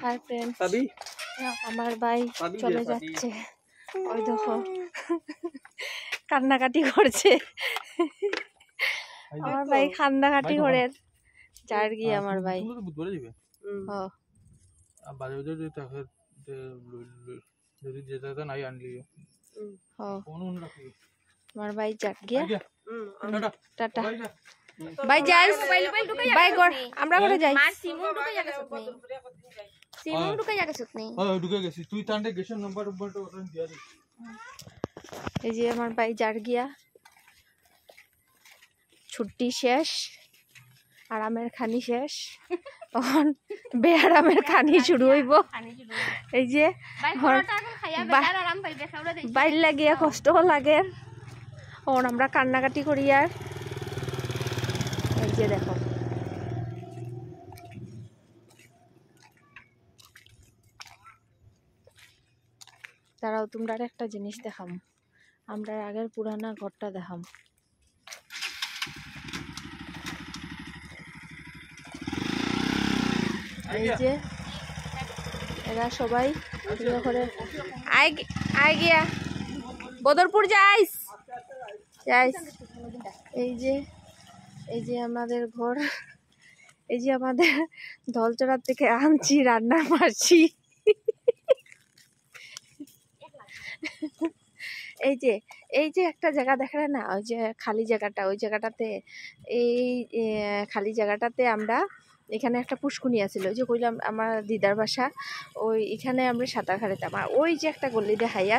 Hi friends, আমার ভাই চলে যাচ্ছে। ওই দেখো কান্নাকাটি করছে। আমার ভাই কান্নাকাটি করে যার গিয়ে আমার ভাই আমার ভাই যাক গিয়া টাটা বাই যাই বাই গর আমরা করে যাই সিমু ঢুকে যাচ্ছে নেই ঢুকে গেছি তুই তান্ডে গেছেন নাম্বারটা ওটা দিয়া দি। এই যে আমার ভাই যার গিয়া ছুটি শেষ, আরামের খানি শেষ, তখন বেআরামের খানি শুরু হইব। এই যে বাইর লাগিয়া কষ্ট লাগে, তখন আমরা কান্নাকাটি করি। আর এই যে দেখো তারাও তোমরা একটা জিনিস দেখাম, আমরা আগের পুরানা ঘরটা দেখাম। এই যে এরা সবাই করে আই গিয়া বদরপুর যাইস যাইস। এই যে আমাদের ঘর, এই যে আমাদের ধলচড়ার থেকে আনছি রান্নার মারছি। এই যে একটা জায়গা দেখা না, ওই যে খালি জায়গাটা, ওই জায়গাটাতে এই খালি জায়গাটাতে আমরা এখানে একটা পুষ্কুনি আছিল, ওই যে কইলাম আমার দিদার বাসা, ওই এখানে আমরা সাঁতার কাটতাম। আর ওই যে একটা গল্লি দেখাইয়া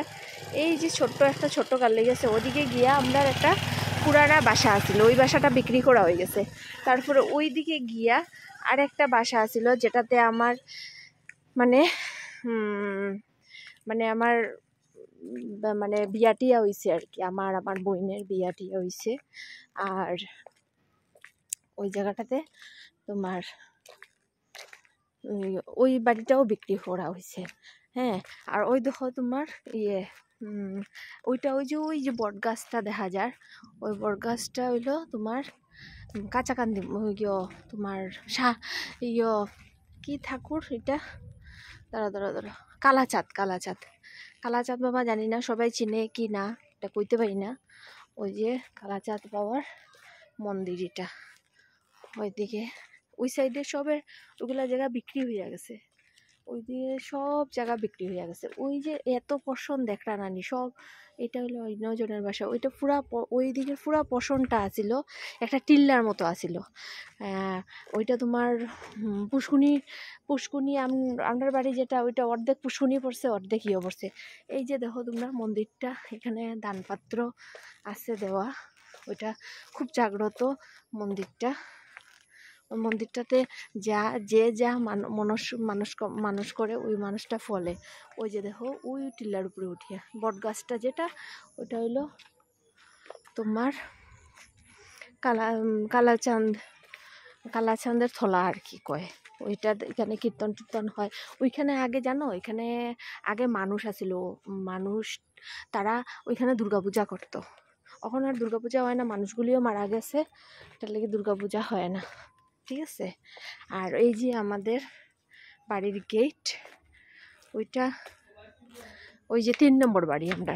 এই যে একটা ছোট্ট গাল্লি গেছে, ওদিকে গিয়া আমরা একটা পুরানা বাসা আছিল, ওই বাসাটা বিক্রি করা হয়ে গেছে। তারপরে ওই দিকে গিয়া আর একটা বাসা আছিল, যেটাতে আমার আমার বিয়াটিয়া হইছে আর কি, আমার বোনের বিয়াটিয়া হইছে। আর ওই জায়গাটাতে তোমার ওই বাড়িটাও বিক্রি করা হয়েছে। হ্যাঁ, আর ওই দেখো তোমার ওই যে বট গাছটা দেখা যায়, ওই বট গাছটা হইলো তোমার কাঁচাকান্দি তোমার কি ঠাকুর এটা, দাঁড়া কালাচাঁদ বাবা, জানি না সবাই চিনে কি না, এটা কইতে পারি না। ওই যে কালাচাঁদ বাবার মন্দির, এটা ওইদিকে ওই সাইডে সবের ওইগুলা জায়গা বিক্রি হইয়া গেছে, ওইদিকে সব জায়গা বিক্রি হইয়া গেছে। ওই যে এত পশন দেখরা নানি সব, এটা হলো অন্যজনের বাসা। ওইটা পুরা ওই দিকের পুরা পশনটা আছিল একটা টিল্লার মতো আছিল। ওইটা তোমার পুষ্কুনি আমার বাড়ি যেটা, ওইটা অর্ধেক পুষ্কুনি পড়ছে, অর্ধেক ইয়ে পড়ছে। এই যে দেখো তোমরা মন্দিরটা, এখানে দানপাত্র আছে দেওয়া, ওইটা খুব জাগ্রত মন্দিরটা। ওই মন্দিরটাতে যা মানুষ করে ওই মানুষটা ফলে। ওই যে দেখো ওই টিল্লার উপরে উঠিয়া বট গাছটা, যেটা ওইটা হইলো তোমার কালাচাঁদের থলা আর কি কয়। ওইটা এখানে কীর্তন টীর্তন হয়। ওইখানে আগে জানো, এখানে আগে মানুষ আছিল, তারা ওইখানে দুর্গাপূজা করতো। এখন আর দুর্গাপূজা হয় না, মানুষগুলিও মারা গেছে, তার লাগে দুর্গাপূজা হয় না, ঠিক আছে। আর এই যে আমাদের বাড়ির গেট, ওইটা ওই যে 3 নম্বর বাড়ি আমরা,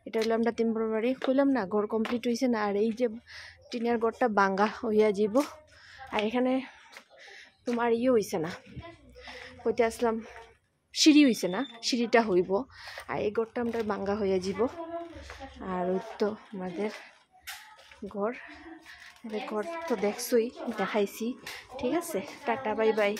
এটা হলো আমরা 3 নম্বর বাড়ি। কইলাম না ঘর কমপ্লিট হয়েছে না, আর এই যে টিনের ঘরটা ভাঙ্গা হইয়া যাব। আর এখানে তোমার হইছে না, কইতে আসলাম সিঁড়ি হইছে না, সিঁড়িটা হইব। আর এই ঘরটা আমরা ভাঙ্গা হইয়া যাব। আর ওই তো আমাদের ঘর তো দেখছই, দেখাইছি, ঠিক আছে। Tata bye bye.